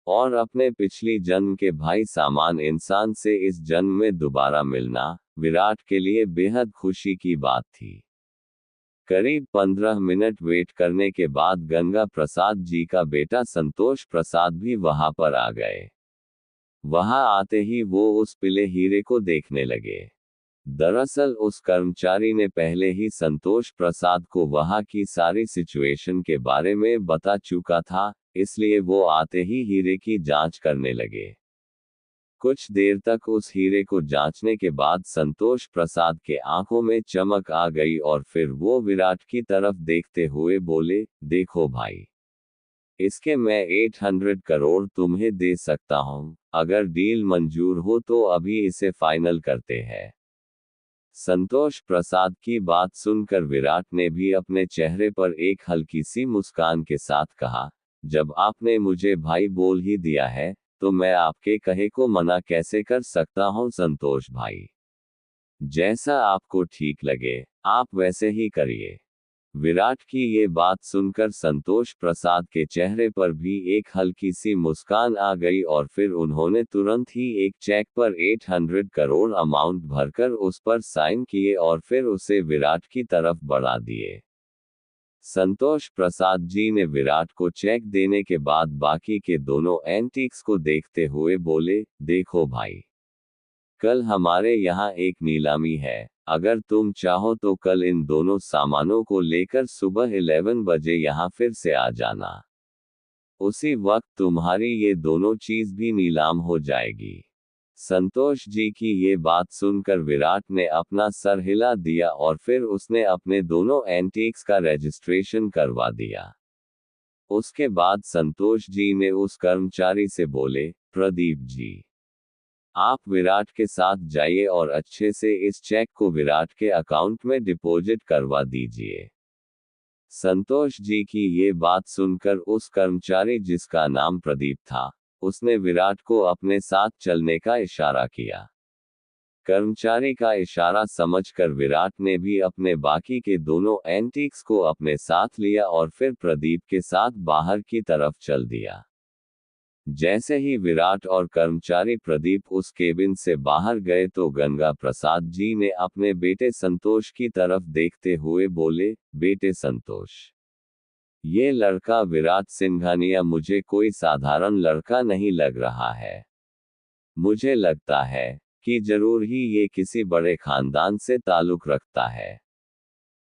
और अपने पिछली जन्म के भाई समान इंसान से इस जन्म में दोबारा मिलना विराट के लिए बेहद खुशी की बात थी। करीब 15 मिनट वेट करने के बाद गंगा प्रसाद जी का बेटा संतोष प्रसाद भी वहां पर आ गए। वहां आते ही वो उस पीले हीरे को देखने लगे। दरअसल उस कर्मचारी ने पहले ही संतोष प्रसाद को वहां की सारी सिचुएशन के बारे में बता चुका था, इसलिए वो आते ही हीरे की जांच करने लगे। कुछ देर तक उस हीरे को जांचने के बाद संतोष प्रसाद के आंखों में चमक आ गई और फिर वो विराट की तरफ देखते हुए बोले, देखो भाई, इसके मैं 800 करोड़ तुम्हें दे सकता हूं, अगर डील मंजूर हो तो अभी इसे फाइनल करते हैं। संतोष प्रसाद की बात सुनकर विराट ने भी अपने चेहरे पर एक हल्की सी मुस्कान के साथ कहा, जब आपने मुझे भाई बोल ही दिया है, तो मैं आपके कहे को मना कैसे कर सकता हूं संतोष भाई। जैसा आपको ठीक लगे, आप वैसे ही करिए। विराट की ये बात सुनकर संतोष प्रसाद के चेहरे पर भी एक हल्की सी मुस्कान आ गई और फिर उन्होंने तुरंत ही एक चेक पर 800 करोड़ अमाउंट भरकर उस पर साइन किए और फिर उसे विराट की तरफ बढ़ा दिए। संतोष प्रसाद जी ने विराट को चेक देने के बाद बाकी के दोनों एंटीक्स को देखते हुए बोले, देखो भाई, कल हमारे यहाँ एक नीलामी है, अगर तुम चाहो तो कल इन दोनों सामानों को लेकर सुबह 11 बजे यहाँ फिर से आ जाना। उसी वक्त तुम्हारी ये दोनों चीज भी नीलाम हो जाएगी। संतोष जी की ये बात सुनकर विराट ने अपना सर हिला दिया और फिर उसने अपने दोनों एंटीक्स का रजिस्ट्रेशन करवा दिया। उसके बाद संतोष जी ने उस कर्मचारी से बोले, प्रदीप जी, आप विराट के साथ जाइए और अच्छे से इस चेक को विराट के अकाउंट में डिपॉजिट करवा दीजिए। संतोष जी की ये बात सुनकर उस कर्मचारी जिसका नाम प्रदीप था, उसने विराट को अपने साथ चलने का इशारा किया। कर्मचारी का इशारा समझकर विराट ने भी अपने बाकी के दोनों एंटीक्स को अपने साथ लिया और फिर प्रदीप के साथ बाहर की तरफ चल दिया। जैसे ही विराट और कर्मचारी प्रदीप उस केबिन से बाहर गए तो गंगा प्रसाद जी ने अपने बेटे संतोष की तरफ देखते हुए बोले, बेटे संतोष, ये लड़का विराट सिंघानिया मुझे कोई साधारण लड़का नहीं लग रहा है। मुझे लगता है कि जरूर ही ये किसी बड़े खानदान से ताल्लुक रखता है।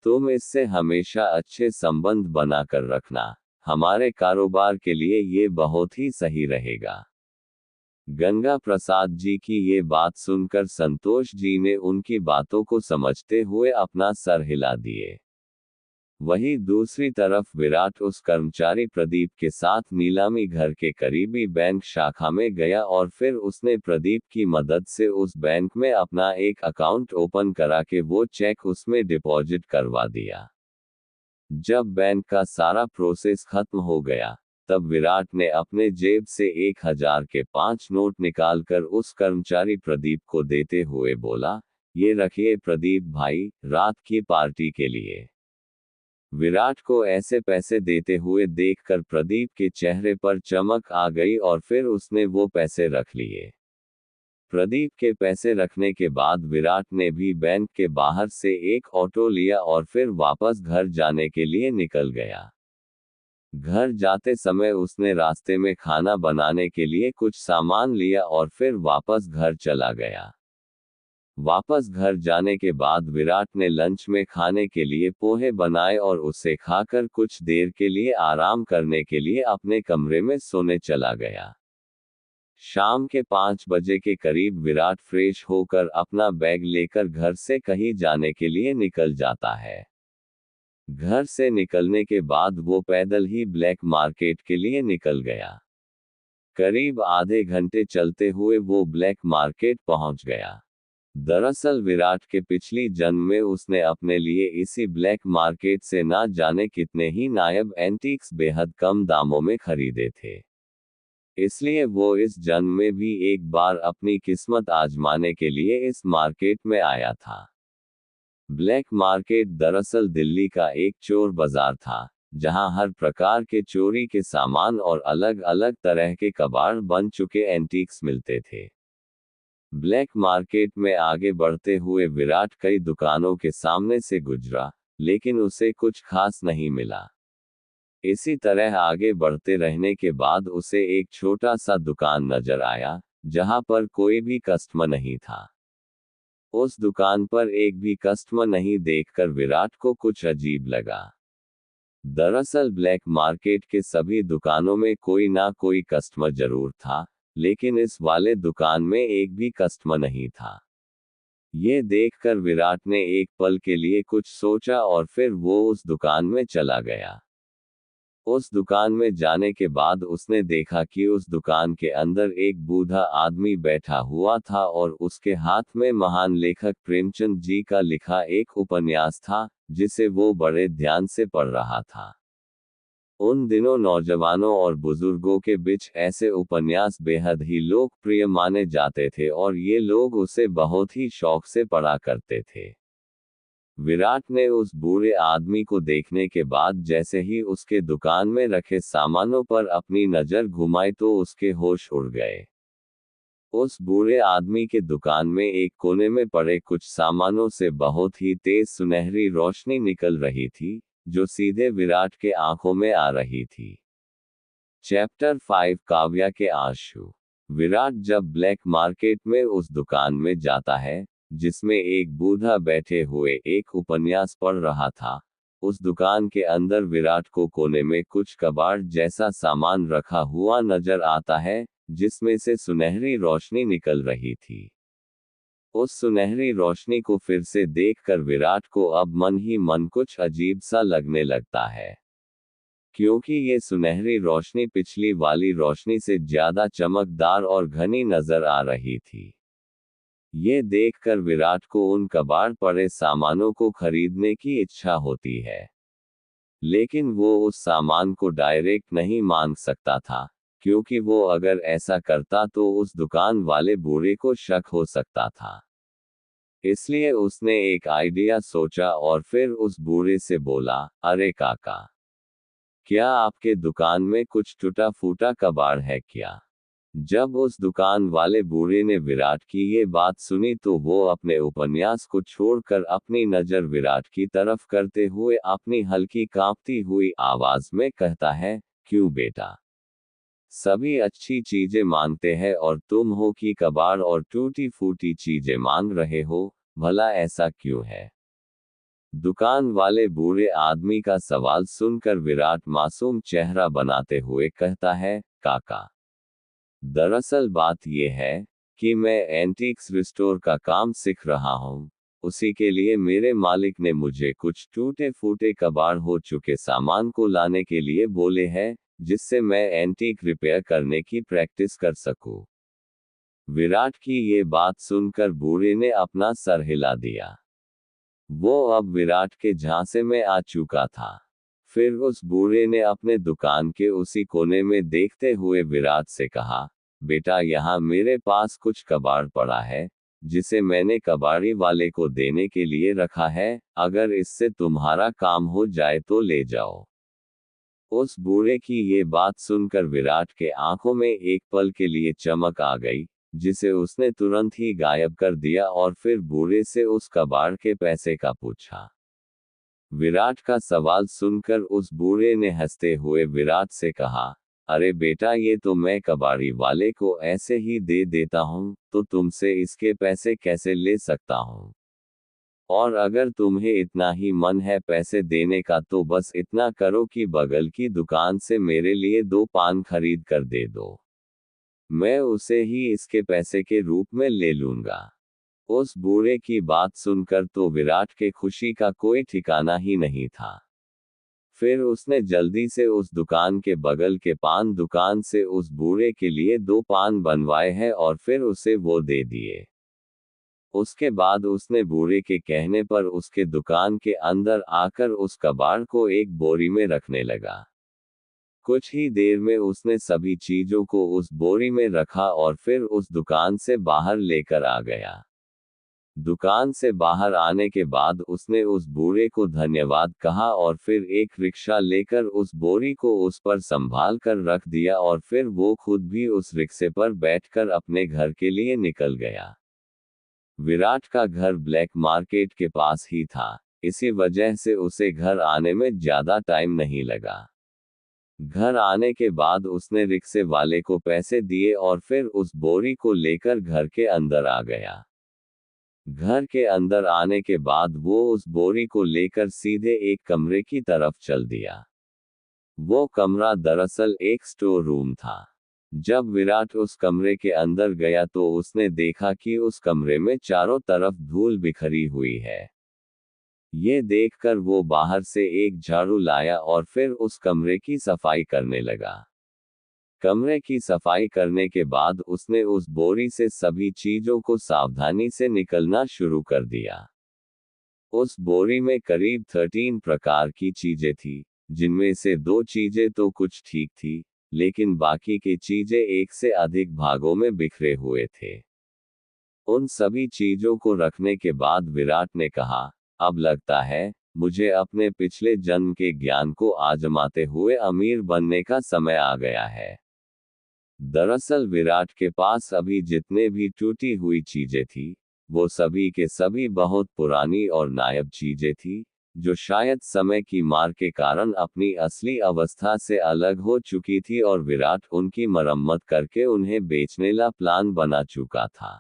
तुम इससे हमेशा अच्छे संबंध बनाकर रखना, हमारे कारोबार के लिए ये बहुत ही सही रहेगा। गंगा प्रसाद जी की ये बात सुनकर संतोष जी ने उनकी बातों को समझते हुए अपना सर हिला दिए। वहीं दूसरी तरफ विराट उस कर्मचारी प्रदीप के साथ नीलामी घर के करीबी बैंक शाखा में गया और फिर उसने प्रदीप की मदद से उस बैंक में अपना एक अकाउंट ओपन करा के वो चेक उसमें डिपॉजिट करवा दिया। जब बैंक का सारा प्रोसेस खत्म हो गया, तब विराट ने अपने जेब से 1000 के 5 नोट निकालकर उस कर्मचारी प्रदीप को देते हुए बोला, ये रखिए प्रदीप भाई, रात की पार्टी के लिए। विराट को ऐसे पैसे देते हुए देखकर प्रदीप के चेहरे पर चमक आ गई और फिर उसने वो पैसे रख लिए। प्रदीप के पैसे रखने के बाद विराट ने भी बैंक के बाहर से एक ऑटो लिया और फिर वापस घर जाने के लिए निकल गया। घर जाते समय उसने रास्ते में खाना बनाने के लिए कुछ सामान लिया और फिर वापस घर चला गया। वापस घर जाने के बाद विराट ने लंच में खाने के लिए पोहे बनाए और उसे खाकर कुछ देर के लिए आराम करने के लिए अपने कमरे में सोने चला गया। शाम के 5 बजे के करीब विराट फ्रेश होकर अपना बैग लेकर घर से कहीं जाने के लिए निकल जाता है। घर से निकलने के बाद वो पैदल ही ब्लैक मार्केट के लिए निकल गया। करीब आधे घंटे चलते हुए वो ब्लैक मार्केट पहुंच गया। दरअसल विराट के पिछली जन्म में उसने अपने लिए इसी ब्लैक मार्केट से ना जाने कितने ही नायाब एंटीक्स बेहद कम दामों में खरीदे थे। इसलिए वो इस जन्म में भी एक बार अपनी किस्मत आजमाने के लिए इस मार्केट में आया था। ब्लैक मार्केट दरअसल दिल्ली का एक चोर बाजार था, जहां हर प्रकार के चोरी के सामान और अलग अलग तरह के कबाड़ बन चुके एंटीक्स मिलते थे। ब्लैक मार्केट में आगे बढ़ते हुए विराट कई दुकानों के सामने से गुजरा, लेकिन उसे कुछ खास नहीं मिला। इसी तरह आगे बढ़ते रहने के बाद उसे एक छोटा सा दुकान नजर आया, जहां पर कोई भी कस्टमर नहीं था। उस दुकान पर एक भी कस्टमर नहीं देखकर विराट को कुछ अजीब लगा। दरअसल ब्लैक मार्केट के सभी दुकानों में कोई ना कोई कस्टमर जरूर था, लेकिन इस वाले दुकान में एक भी कस्टमर नहीं था। ये देखकर विराट ने एक पल के लिए कुछ सोचा और फिर वो उस दुकान में चला गया। उस दुकान में जाने के बाद उसने देखा कि उस दुकान के अंदर एक बूढ़ा आदमी बैठा हुआ था और उसके हाथ में महान लेखक प्रेमचंद जी का लिखा एक उपन्यास था, जिसे वो बड़े ध्यान से पढ़ रहा था। उन दिनों नौजवानों और बुजुर्गों के बीच ऐसे उपन्यास बेहद ही लोकप्रिय माने जाते थे और ये लोग उसे बहुत ही शौक से पढ़ा करते थे। विराट ने उस बूढ़े आदमी को देखने के बाद जैसे ही उसके दुकान में रखे सामानों पर अपनी नजर घुमाई तो उसके होश उड़ गए। उस बूढ़े आदमी के दुकान में एक कोने में पड़े कुछ सामानों से बहुत ही तेज सुनहरी रोशनी निकल रही थी, जो सीधे विराट के आंखों में आ रही थी। चैप्टर 5 काव्या के आंसू। विराट जब ब्लैक मार्केट में उस दुकान में जाता है, जिसमें एक बूढ़ा बैठे हुए एक उपन्यास पढ़ रहा था, उस दुकान के अंदर विराट को कोने में कुछ कबाड़ जैसा सामान रखा हुआ नजर आता है, जिसमें से सुनहरी रोशनी निकल रही थी। उस सुनहरी रोशनी को फिर से देखकर विराट को अब मन ही मन कुछ अजीब सा लगने लगता है, क्योंकि ये सुनहरी रोशनी पिछली वाली रोशनी से ज्यादा चमकदार और घनी नजर आ रही थी। ये देखकर विराट को उन कबाड़ पड़े सामानों को खरीदने की इच्छा होती है। लेकिन वो उस सामान को डायरेक्ट नहीं मांग सकता था, क्योंकि वो अगर ऐसा करता तो उस दुकान वाले बूढ़े को शक हो सकता था। इसलिए उसने एक आइडिया सोचा और फिर उस बूढ़े से बोला, अरे काका, क्या आपके दुकान में कुछ टूटा फूटा कबाड़ है क्या? जब उस दुकान वाले बूढ़े ने विराट की ये बात सुनी तो वो अपने उपन्यास को छोड़कर अपनी नज़र विराट की तरफ करते हुए अपनी हल्की कांपती हुई आवाज में कहता है, क्यों बेटा? सभी अच्छी चीजें मांगते हैं और तुम हो कि कबाड़ और टूटी फूटी चीजें मांग रहे हो, भला ऐसा क्यों है? दुकान वाले बूढ़े आदमी का सवाल सुनकर विराट मासूम चेहरा बनाते हुए कहता है, काका, दरअसल बात यह है कि मैं एंटीक्स रिस्टोर का काम सीख रहा हूँ। उसी के लिए मेरे मालिक ने मुझे कुछ टूटे फूटे कबाड़ हो चुके सामान को लाने के लिए बोले हैं, जिससे मैं एंटीक रिपेयर करने की प्रैक्टिस कर सकूं। विराट की ये बात सुनकर बूढ़े ने अपना सर हिला दिया। वो अब विराट के झांसे में आ चुका था। फिर उस बूढ़े ने अपने दुकान के उसी कोने में देखते हुए विराट से कहा, बेटा यहाँ मेरे पास कुछ कबाड़ पड़ा है, जिसे मैंने कबाड़ी वाले को देने के लिए रखा है, अगर इससे तुम्हारा काम हो जाए तो ले जाओ। उस बूढ़े की ये बात सुनकर विराट के आंखों में एक पल के लिए चमक आ गई, जिसे उसने तुरंत ही गायब कर दिया और फिर बूढ़े से उस कबाड़ के पैसे का पूछा। विराट का सवाल सुनकर उस बूढ़े ने हंसते हुए विराट से कहा, अरे बेटा, ये तो मैं कबाड़ी वाले को ऐसे ही दे देता हूँ, तो तुमसे इसके पैसे कैसे ले सकता हूँ? और अगर तुम्हें इतना ही मन है पैसे देने का तो बस इतना करो कि बगल की दुकान से मेरे लिए 2 पान खरीद कर दे दो। मैं उसे ही इसके पैसे के रूप में ले लूंगा। उस बूढ़े की बात सुनकर तो विराट के खुशी का कोई ठिकाना ही नहीं था। फिर उसने जल्दी से उस दुकान के बगल के पान दुकान से उस बूढ़े के लिए 2 पान बनवाए हैं और फिर उसे वो दे दिए। उसके बाद उसने बूढ़े के कहने पर उसके दुकान के अंदर आकर उस कबाड़ को एक बोरी में रखने लगा। कुछ ही देर में उसने सभी चीजों को उस बोरी में रखा और फिर उस दुकान से बाहर लेकर आ गया। दुकान से बाहर आने के बाद उसने उस बूढ़े को धन्यवाद कहा और फिर एक रिक्शा लेकर उस बोरी को उस पर संभाल कर रख दिया और फिर वो खुद भी उस रिक्शे पर बैठकर अपने घर के लिए निकल गया। विराट का घर ब्लैक मार्केट के पास ही था, इसी वजह से उसे घर आने में ज्यादा टाइम नहीं लगा। घर आने के बाद उसने रिक्शे वाले को पैसे दिए और फिर उस बोरी को लेकर घर के अंदर आ गया। घर के अंदर आने के बाद वो उस बोरी को लेकर सीधे एक कमरे की तरफ चल दिया। वो कमरा दरअसल एक स्टोर रूम था। जब विराट उस कमरे के अंदर गया तो उसने देखा कि उस कमरे में चारों तरफ धूल बिखरी हुई है। ये देखकर वो बाहर से एक झाड़ू लाया और फिर उस कमरे की सफाई करने लगा। कमरे की सफाई करने के बाद उसने उस बोरी से सभी चीजों को सावधानी से निकलना शुरू कर दिया। उस बोरी में करीब 13 प्रकार की चीजें थी, जिनमें से 2 चीजें तो कुछ ठीक थी, लेकिन बाकी की चीजें एक से अधिक भागों में बिखरे हुए थे। उन सभी चीजों को रखने के बाद विराट ने कहा, अब लगता है मुझे अपने पिछले जन्म के ज्ञान को आजमाते हुए अमीर बनने का समय आ गया है। दरअसल विराट के पास अभी जितने भी टूटी हुई चीजें थी, वो सभी के सभी बहुत पुरानी और नायाब चीजें थी, जो शायद समय की मार के कारण अपनी असली अवस्था से अलग हो चुकी थी और विराट उनकी मरम्मत करके उन्हें बेचने का प्लान बना चुका था।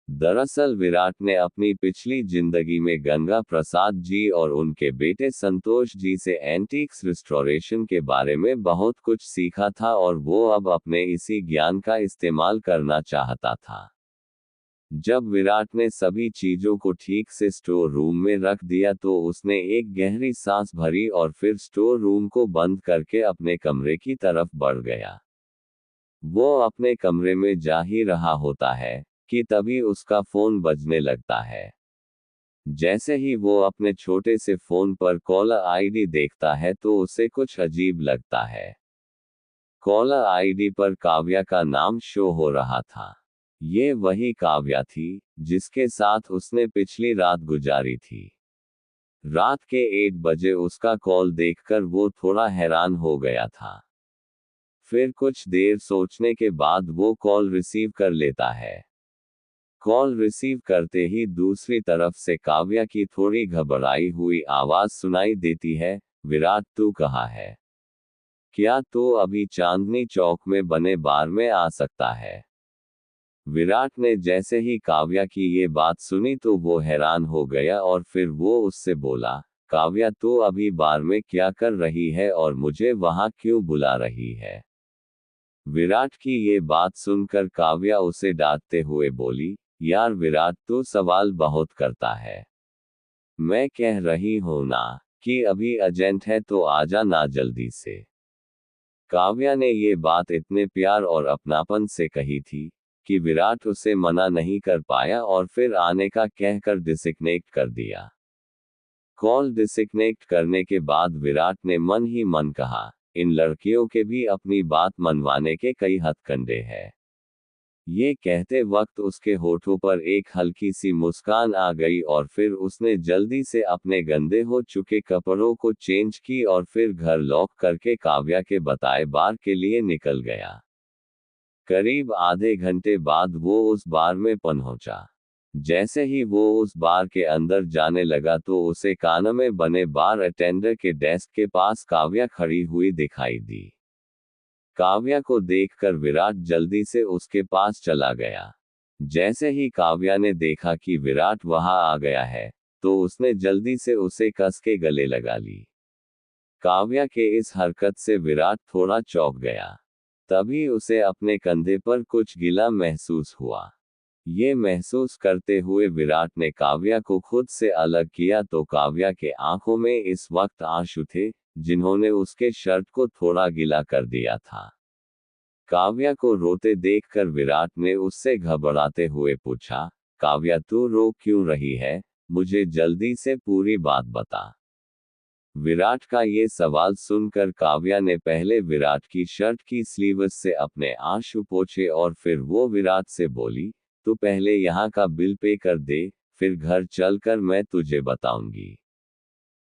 दरअसल विराट ने अपनी पिछली जिंदगी में गंगा प्रसाद जी और उनके बेटे संतोष जी से एंटीक्स रिस्टोरेशन के बारे में बहुत कुछ सीखा था और वो अब अपने इसी ज्ञान का इस्तेमाल करना चाहता था। जब विराट ने सभी चीजों को ठीक से स्टोर रूम में रख दिया तो उसने एक गहरी सांस भरी और फिर स्टोर रूम को बंद करके अपने कमरे की तरफ बढ़ गया। वो अपने कमरे में जा ही रहा होता है कि तभी उसका फोन बजने लगता है। जैसे ही वो अपने छोटे से फोन पर कॉलर आईडी देखता है तो उसे कुछ अजीब लगता है। कॉलर आईडी पर काव्या का नाम शो हो रहा था। ये वही काव्या थी जिसके साथ उसने पिछली रात गुजारी थी। रात के 8 बजे उसका कॉल देखकर वो थोड़ा हैरान हो गया था। फिर कुछ देर सोचने के बाद वो कॉल रिसीव कर लेता है। कॉल रिसीव करते ही दूसरी तरफ से काव्या की थोड़ी घबराई हुई आवाज सुनाई देती है, विराट तू कहाँ है? क्या तू अभी चांदनी चौक में बने बार में आ सकता है? विराट ने जैसे ही काव्या की ये बात सुनी तो वो हैरान हो गया और फिर वो उससे बोला, काव्या तू अभी बार में क्या कर रही है और मुझे वहां क्यों बुला रही है? विराट की ये बात सुनकर काव्या उसे डांटते हुए बोली, यार विराट तू सवाल बहुत करता है। मैं कह रही हूं ना कि अभी अर्जेंट है तो आजा ना जल्दी से। काव्या ने ये बात इतने प्यार और अपनापन से कही थी कि विराट उसे मना नहीं कर पाया और फिर आने का कहकर डिस्कनेक्ट कर दिया। कॉल डिस्कनेक्ट करने के बाद विराट ने मन ही मन कहा, इन लड़कियों के भी अपनी बात मनवाने के कई हथकंडे हैं। ये कहते वक्त उसके होठों पर एक हल्की सी मुस्कान आ गई और फिर उसने जल्दी से अपने गंदे हो चुके कपड़ों को चेंज की और फिर घर लॉक करके काव्या के बताए बार के लिए निकल गया। करीब आधे घंटे बाद वो उस बार में पहुंचा। जैसे ही वो उस बार के अंदर जाने लगा तो उसे कान में बने बार अटेंडर के डेस्क के पास काव्या खड़ी हुई दिखाई दी। काव्या को देखकर विराट जल्दी से उसके पास चला गया। जैसे ही काव्या ने देखा कि विराट वहां आ गया है, तो उसने जल्दी से उसे कस के गले लगा ली। काव्या के इस हरकत से विराट थोड़ा चौंक गया। तभी उसे अपने कंधे पर कुछ गिला महसूस हुआ। ये महसूस करते हुए विराट ने काव्या को खुद से अलग किया तो काव्या के आंखों में इस वक्त आंसू थे, जिन्होंने उसके शर्ट को थोड़ा गीला कर दिया था। काव्या को रोते देखकर विराट ने उससे घबराते हुए पूछा, काव्या तू रो क्यों रही है? मुझे जल्दी से पूरी बात बता। विराट का ये सवाल सुनकर काव्या ने पहले विराट की शर्ट की स्लीव्स से अपने आंसू पोंछे और फिर वो विराट से बोली, तू पहले यहाँ का बिल पे कर दे, फिर घर चलकर मैं तुझे बताऊंगी।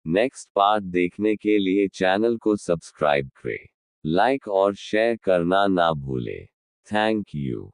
नेक्स्ट पार्ट देखने के लिए चैनल को सब्सक्राइब करें, लाइक और शेयर करना ना भूले। Thank you.